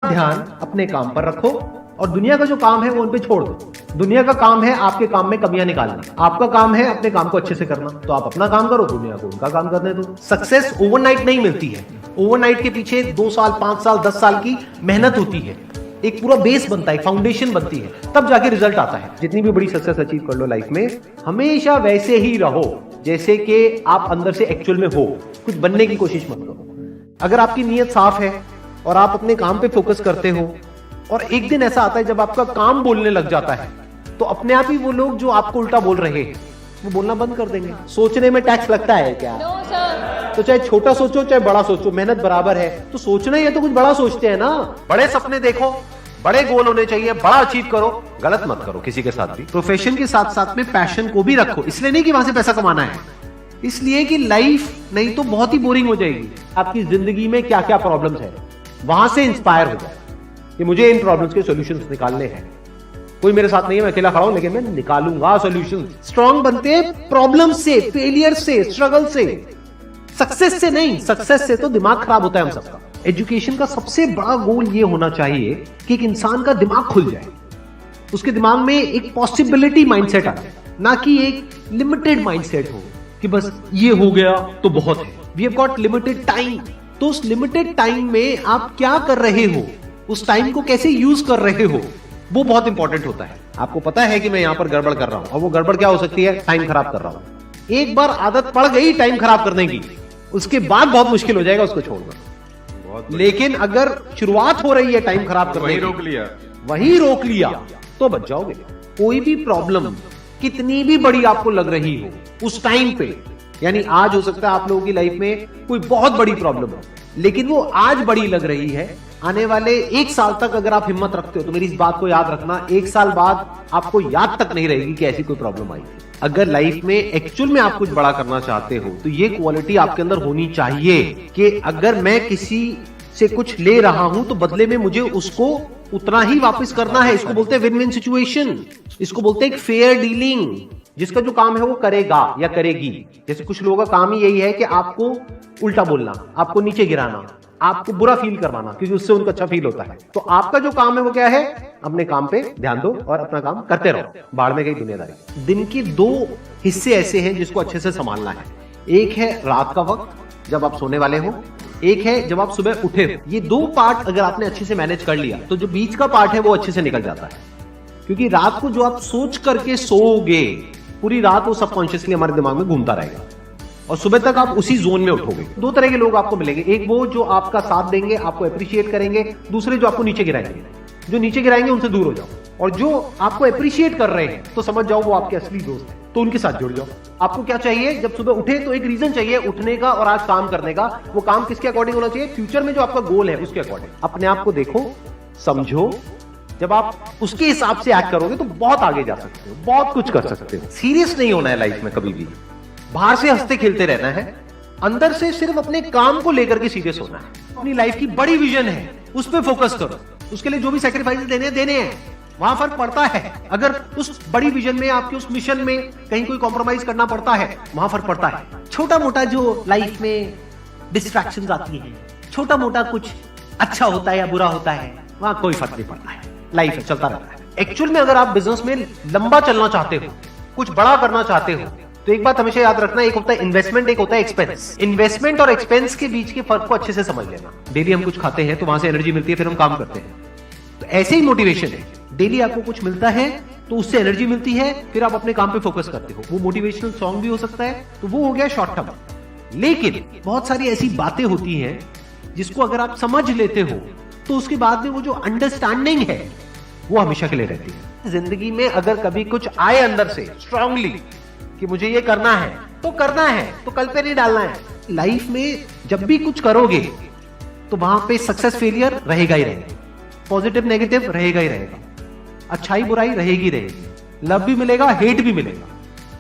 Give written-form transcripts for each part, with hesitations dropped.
ध्यान अपने काम पर रखो और दुनिया का जो काम है वो उन पे छोड़ दो। दुनिया का काम है आपके काम में कमियां निकालना, आपका काम है अपने काम को अच्छे से करना। तो आप अपना काम करो, दुनिया को उनका काम करने दो। सक्सेस ओवरनाइट नहीं मिलती है, ओवरनाइट के पीछे 2 साल 5 साल 10 साल की मेहनत होती है, एक पूरा बेस बनता है, फाउंडेशन बनती है, तब जाके रिजल्ट आता है। जितनी भी बड़ी सक्सेस अचीव कर लो लाइफ में, हमेशा वैसे ही रहो जैसे कि आप अंदर से एक्चुअल में हो, कुछ बनने की कोशिश मत करो। अगर आपकी नीयत साफ है और आप अपने काम पे फोकस करते हो और एक दिन ऐसा आता है जब आपका काम बोलने लग जाता है, तो अपने आप ही वो लोग जो आपको उल्टा बोल रहे हैं वो बोलना बंद कर देंगे। सोचने में टैक्स लगता है क्या? तो चाहे छोटा सोचो चाहे बड़ा सोचो, मेहनत बराबर है। तो सोचना ही है तो कुछ बड़ा सोचते हैं ना। बड़े सपने देखो, बड़े गोल होने चाहिए, बड़ा अचीव करो, गलत मत करो किसी के साथ भी। प्रोफेशन के साथ साथ में पैशन को भी रखो, इसलिए नहीं कि वहां से पैसा कमाना है, इसलिए कि लाइफ नहीं तो बहुत ही बोरिंग हो जाएगी। आपकी जिंदगी में क्या क्या प्रॉब्लम्स है वहां से इंस्पायर हो जाए कि मुझे इन प्रॉब्लम्स के सॉल्यूशंस निकालने हैं। कोई मेरे साथ नहीं है, मैं अकेला खड़ा हूं, लेकिन मैं निकालूंगा सॉल्यूशन। स्ट्रांग बनते हैं प्रॉब्लम से, फेलियर से, स्ट्रगल से, सक्सेस से नहीं। सक्सेस से तो दिमाग खराब होता है हम सबका। एजुकेशन का सबसे बड़ा गोल ये होना चाहिए कि एक इंसान का दिमाग खुल जाए, उसके दिमाग में एक पॉसिबिलिटी माइंडसेट आए, ना कि एक लिमिटेड माइंडसेट हो कि बस ये हो गया तो बहुत है। We have got limited time, तो उस लिमिटेड टाइम में आप क्या कर रहे हो, उस टाइम को कैसे यूज कर रहे हो, वो बहुत इंपॉर्टेंट होता है। आपको पता है कि मैं यहां पर गड़बड़ कर रहा हूं, और वो गड़बड़ क्या हो सकती है? टाइम खराब कर रहा हूं। एक बार आदत पड़ गई टाइम खराब करने की, उसके बाद बहुत मुश्किल हो जाएगा उसको छोड़ना। लेकिन अगर शुरुआत हो रही है टाइम खराब करने की, वही रोक लिया तो बच जाओगे। कोई भी प्रॉब्लम कितनी भी बड़ी आपको लग रही हो उस टाइम पे, यानी आज हो सकता है आप लोगों की लाइफ में कोई बहुत बड़ी प्रॉब्लम हो, लेकिन वो आज बड़ी लग रही है, आने वाले 1 साल तक अगर आप हिम्मत रखते हो तो मेरी इस बात को याद रखना, 1 साल बाद आपको याद तक नहीं रहेगी कि ऐसी कोई प्रॉब्लम आई थी। अगर लाइफ में एक्चुअल में आप कुछ बड़ा करना चाहते हो तो ये क्वालिटी आपके अंदर होनी चाहिए कि अगर मैं किसी से कुछ ले रहा हूं तो बदले में मुझे उसको उतना ही वापस करना है। इसको बोलते हैं विन विन सिचुएशन, इसको बोलते हैं एक फेयर डीलिंग। जिसका जो काम है वो करेगा या करेगी। जैसे कुछ लोगों का काम ही यही है कि आपको उल्टा बोलना, आपको नीचे गिराना, आपको बुरा फील करवाना, क्योंकि उससे उनको अच्छा फील होता है। तो आपका जो काम है वो क्या है? अपने काम पे ध्यान दो और अपना काम करते रहो, बाढ़ में गई दुनियादारी। दिन के 2 हिस्से ऐसे हैं जिसको अच्छे से संभालना है। एक है रात का वक्त जब आप सोने वाले हो, एक है जब आप सुबह उठे हो। ये 2 पार्ट अगर आपने अच्छे से मैनेज कर लिया तो जो बीच का पार्ट है वो अच्छे से निकल जाता है। क्योंकि रात को जो आप सोच करके सोओगे, पूरी रात वो सबकॉन्शियसली हमारे दिमाग में घूमता रहेगा और सुबह तक आप उसी जोन में उठोगे। 2 तरह के लोग आपको मिलेंगे, एक वो जो आपका साथ देंगे, आपको अप्रिशिएट करेंगे, दूसरे जो आपको नीचे गिराएंगे। जो नीचे गिराएंगे उनसे दूर हो जाओ, और जो आपको अप्रिशिएट कर रहे हैं तो समझ जाओ वो आपके असली दोस्त हैं, तो उनके साथ जुड़ जाओ। आपको क्या चाहिए? जब सुबह उठे तो एक रीजन चाहिए उठने का और आज काम करने का। वो काम किसके अकॉर्डिंग होना चाहिए? फ्यूचर में जो आपका गोल है उसके अकॉर्डिंग। अपने आप को देखो, समझो, जब आप उसके हिसाब से एक्ट करोगे तो बहुत आगे जा सकते हो, बहुत कुछ कर सकते हो। सीरियस नहीं होना है लाइफ में कभी भी, बाहर से हंसते खेलते रहना है, अंदर से सिर्फ अपने काम को लेकर के सीरियस होना है। अपनी लाइफ की बड़ी विजन है, उस पर फोकस करो, उसके लिए जो भी सैक्रिफाइस देने हैं, वहां फर्क पड़ता है। अगर उस बड़ी विजन में, आपके उस मिशन में कहीं कोई कॉम्प्रोमाइज करना पड़ता है, वहां फर्क पड़ता है। छोटा मोटा जो लाइफ में डिस्ट्रैक्शंस आती है, छोटा मोटा कुछ अच्छा होता है या बुरा होता है, वहां कोई फर्क नहीं पड़ता है। लाइफ है, चलता रहता है। एक्चुअल में अगर आप बिजनेस में लंबा चलना चाहते हो, कुछ बड़ा करना चाहते हो, तो एक बात हमेशा याद रखना, एक होता है इन्वेस्टमेंट, एक होता है एक्सपेंस। इन्वेस्टमेंट और एक्सपेंस के बीच के फर्क को अच्छे से समझ लेना। डेली हम कुछ खाते हैं तो वहां से एनर्जी मिलती है, फिर हम काम करते हैं। तो ऐसे ही मोटिवेशन है, डेली आपको कुछ मिलता है तो उससे एनर्जी मिलती है, फिर आप अपने काम पे फोकस करते हो। वो मोटिवेशनल सॉन्ग भी हो सकता है, तो वो हो गया शॉर्ट टर्म। लेकिन बहुत सारी ऐसी बातें होती हैं जिसको अगर आप समझ लेते हो तो उसके बाद में वो जो अंडरस्टैंडिंग है वो हमेशा के लिए रहती है। जिंदगी में अगर कभी कुछ आए अंदर से स्ट्रांगली कि मुझे ये करना है तो करना है, तो कल पे नहीं डालना है। लाइफ में जब भी कुछ करोगे तो वहां पे सक्सेस फेलियर रहेगा ही रहेगा, पॉजिटिव नेगेटिव रहेगा ही रहेगा, अच्छाई बुराई रहेगी रहेगी, लव भी मिलेगा, हेट भी मिलेगा,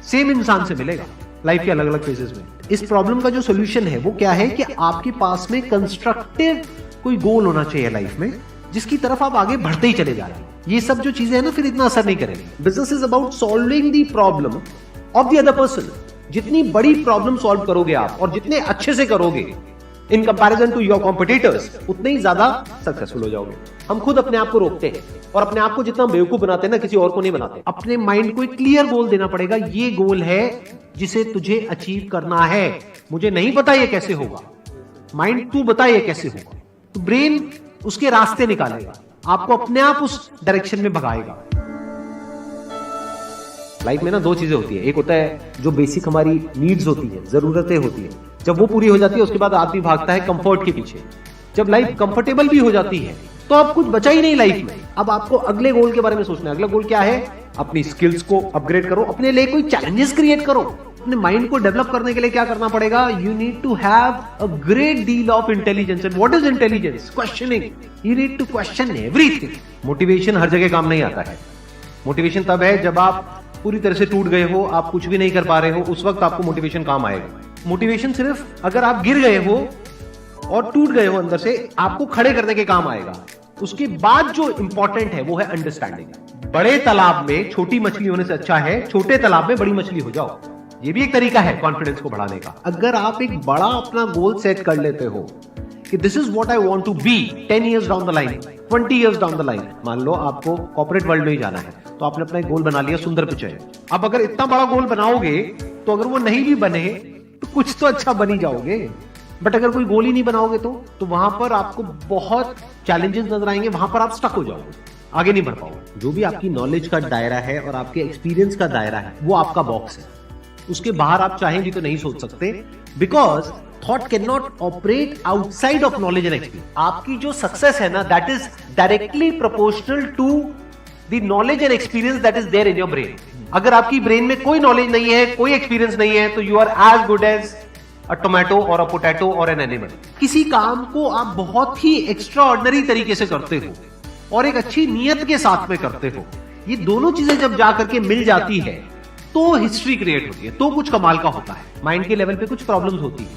सेम इंसान से मिलेगा लाइफ के अलग अलग फेजेस में। इस प्रॉब्लम का जो सोल्यूशन है वो क्या है कि आपके पास में कंस्ट्रक्टिव कोई गोल होना चाहिए लाइफ में, जिसकी तरफ आप आगे बढ़ते ही चले जा रहे हैं। ये सब जो चीजें हैं ना, फिर इतना असर नहीं करेंगे। Business is about solving the problem of the other person. जितनी बड़ी प्रॉब्लम सॉल्व करोगे आप और जितने अच्छे से करोगे, in comparison to your competitors, उतने ही ज्यादा सक्सेसफुल हो जाओगे। हम खुद अपने आप को रोकते हैं और अपने आप को जितना बेवकूफ बनाते हैं ना, किसी और को नहीं बनाते। अपने माइंड को एक क्लियर गोल देना पड़ेगा, ये गोल है जिसे तुझे अचीव करना है। मुझे नहीं पता ये कैसे होगा, माइंड तू बता ये कैसे होगा, तो ब्रेन उसके रास्ते निकालेगा, आपको अपने आप उस डायरेक्शन में भगाएगा। लाइफ में ना दो चीजें होती है, एक होता है जो बेसिक हमारी नीड्स होती है, जरूरतें होती है, जब वो पूरी हो जाती है उसके बाद आदमी भागता है कंफर्ट के पीछे। जब लाइफ कंफर्टेबल भी हो जाती है तो अब कुछ बचा ही नहीं लाइफ में। अब आपको अगले गोल के बारे में सोचना है। अगला गोल क्या है? अपनी स्किल्स को अपग्रेड करो, अपने लिए कोई चैलेंजेस क्रिएट करो। अपने माइंड को डेवलप करने के लिए क्या करना पड़ेगा? You need to have a great deal of intelligence. And what is intelligence? Questioning. You need to question everything. Motivation हर जगह काम नहीं आता है। मोटिवेशन तब है जब आप पूरी तरह से टूट गए हो, आप कुछ भी नहीं कर पा रहे हो, उस वक्त आपको मोटिवेशन काम आएगा। मोटिवेशन सिर्फ अगर आप गिर गए हो और टूट गए हो अंदर से, आपको खड़े करने के काम आएगा। उसके बाद जो इंपॉर्टेंट है वो है अंडरस्टैंडिंग। बड़े तालाब में छोटी मछली होने से अच्छा है छोटे तालाब में बड़ी मछली हो जाओ। ये भी एक तरीका है कॉन्फिडेंस को बढ़ाने का। अगर आप एक बड़ा अपना गोल सेट कर लेते हो कि this is what I want to be 10 years down the line, 20 years down the line. मान लो आपको कॉर्पोरेट वर्ल्ड में ही जाना है, तो आपने अपना एक गोल बना लिया सुंदर पिचाई। अब अगर इतना बड़ा गोल बनाओगे तो अगर वो नहीं भी बने तो कुछ तो अच्छा बन ही जाओगे। बट अगर कोई गोल ही नहीं बनाओगे तो वहां पर आपको बहुत चैलेंजेस नजर आएंगे, वहां पर आप स्टक हो जाओगे, आगे नहीं बढ़ पाओगे। जो भी आपकी नॉलेज का दायरा है और आपके एक्सपीरियंस का दायरा है वो आपका बॉक्स है। उसके बाहर आप चाहें भी तो नहीं सोच सकते, because thought can not operate outside of knowledge and experience. आपकी जो सक्सेस है ना, that is directly proportional to the knowledge and experience that is there in your brain. अगर आपकी ब्रेन में कोई नॉलेज नहीं है, कोई एक्सपीरियंस नहीं है, तो you are as good as a tomato और अ पोटैटो और एन एनिमल। किसी काम को आप बहुत ही एक्स्ट्रा ऑर्डिनरी तरीके से करते हो और एक अच्छी नीयत के साथ में करते हो, ये दोनों चीजें जब जाकर के मिल जाती है तो हिस्ट्री क्रिएट होती है, तो कुछ कमाल का होता है। माइंड के लेवल पे कुछ प्रॉब्लम्स होती है,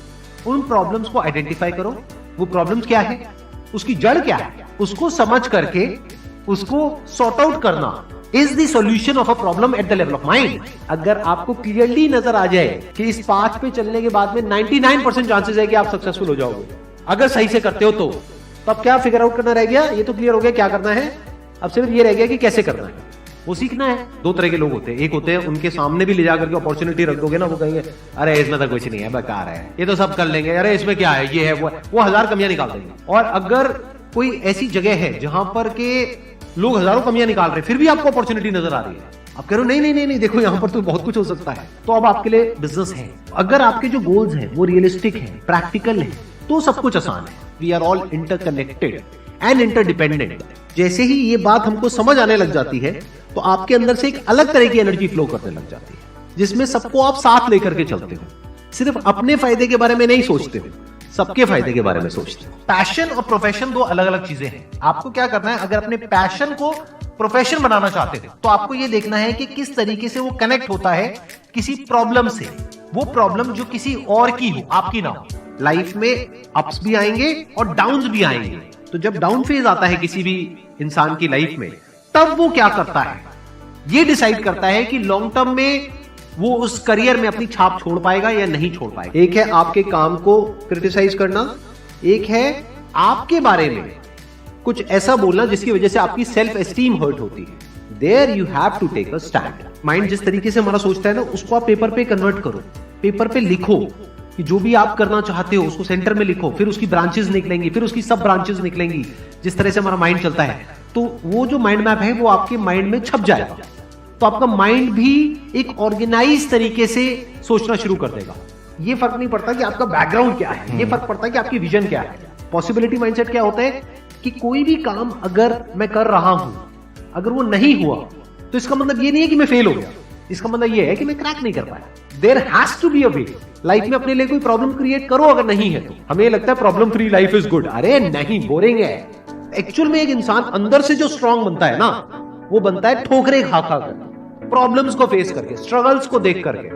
उन प्रॉब्लम्स को आइडेंटिफाई करो। वो प्रॉब्लम्स क्या है, उसकी जड़ क्या है, उसको समझ करके उसको सॉर्ट आउट करना is the solution of a problem at the level of mind. अगर आपको क्लियरली नजर आ जाए कि इस पाथ पे चलने के बाद में 99% चांसेस है कि आप सक्सेसफुल हो जाओगे अगर सही से करते हो, तो अब क्या फिगर आउट करना रह गया? ये तो क्लियर हो गया क्या करना है, अब सिर्फ ये रह गया कि कैसे करना है, वो सीखना है। दो तरह के लोग होते हैं, एक होते हैं उनके सामने भी ले जाकर के अपॉर्चुनिटी रख दोगे ना, वो कहेंगे अरे इसमें तो कुछ नहीं है, बेकार है, ये तो सब कर लेंगे, अरे इसमें क्या है, ये है वो 1000 कमियां निकाल देंगे। और अगर कोई ऐसी जगह है जहां पर के लोग हजारों कमियां निकाल रहे हैं फिर भी आपको अपॉर्चुनिटी नजर आ रही है, आप कह रहे हो नहीं नहीं नहीं देखो यहां पर तो बहुत कुछ हो सकता है, तो अब आपके लिए बिजनेस है। अगर आपके जो गोल्स हैं वो रियलिस्टिक है, प्रैक्टिकल है, तो सब कुछ आसान है। We are all interconnected and interdependent. जैसे ही ये बात हमको समझ आने लग जाती है तो आपके अंदर से एक अलग तरह की एनर्जी फ्लो करने लग जाती है, जिसमें सबको आप साथ लेकर के चलते हो। सिर्फ अपने फायदे के बारे में नहीं सोचते हो, सबके फायदे के बारे में सोचते हो। पैशन और प्रोफेशन दो अलग अलग चीजें हैं। आपको क्या करना है, अगर अपने पैशन को प्रोफेशन बनाना चाहते थे तो आपको ये देखना है कि किस तरीके से वो कनेक्ट होता है किसी प्रॉब्लम से। वो प्रॉब्लम जो किसी और की हो, आपकी ना हो। लाइफ में अप्स भी आएंगे और डाउन्स भी आएंगे, तो जब डाउन फेज आता है किसी भी इंसान की लाइफ में, तब वो क्या करता है, ये डिसाइड करता है कि लॉन्ग टर्म में वो उस करियर में अपनी छाप छोड़ पाएगा या नहीं छोड़ पाएगा। एक है आपके काम को क्रिटिसाइज करना, एक है आपके बारे में कुछ ऐसा बोलना जिसकी वजह से आपकी सेल्फ एस्टीम हर्ट होती है। There you have to take a stand. Mind जिस तरीके से हमारा सोचता है ना, उसको आप पेपर पे कन्वर्ट करो, पेपर पे लिखो कि जो भी आप करना चाहते हो उसको सेंटर में लिखो, फिर उसकी ब्रांचेस निकलेंगी, फिर उसकी सब ब्रांचेस निकलेंगी। जिस तरह से हमारा माइंड चलता है, तो वो जो माइंड मैप है वो आपके माइंड में छप जाएगा, तो आपका माइंड भी एक ऑर्गेनाइज तरीके से सोचना शुरू कर देगा। ये फर्क नहीं पड़ता कि आपका बैकग्राउंड क्या है, ये फर्क पड़ता है कि आपकी विजन क्या है। पॉसिबिलिटी माइंडसेट क्या होता है कि कोई भी काम अगर मैं कर रहा हूं, अगर वो नहीं हुआ तो इसका मतलब ये नहीं है कि मैं फेल हो गया, इसका मतलब ये है कि मैं क्रैक नहीं कर पाया। There has to be a way. Life में अपने लिए कोई प्रॉब्लम क्रिएट करो, अगर नहीं है तो। हमें लगता है problem free life is good, अरे नहीं, बोरिंग है। एक्चुअल में एक इंसान अंदर से जो स्ट्रांग बनता है ना, वो बनता है ठोकरे खा खा कर, प्रॉब्लम्स को फेस करके, स्ट्रगल्स को देख करके।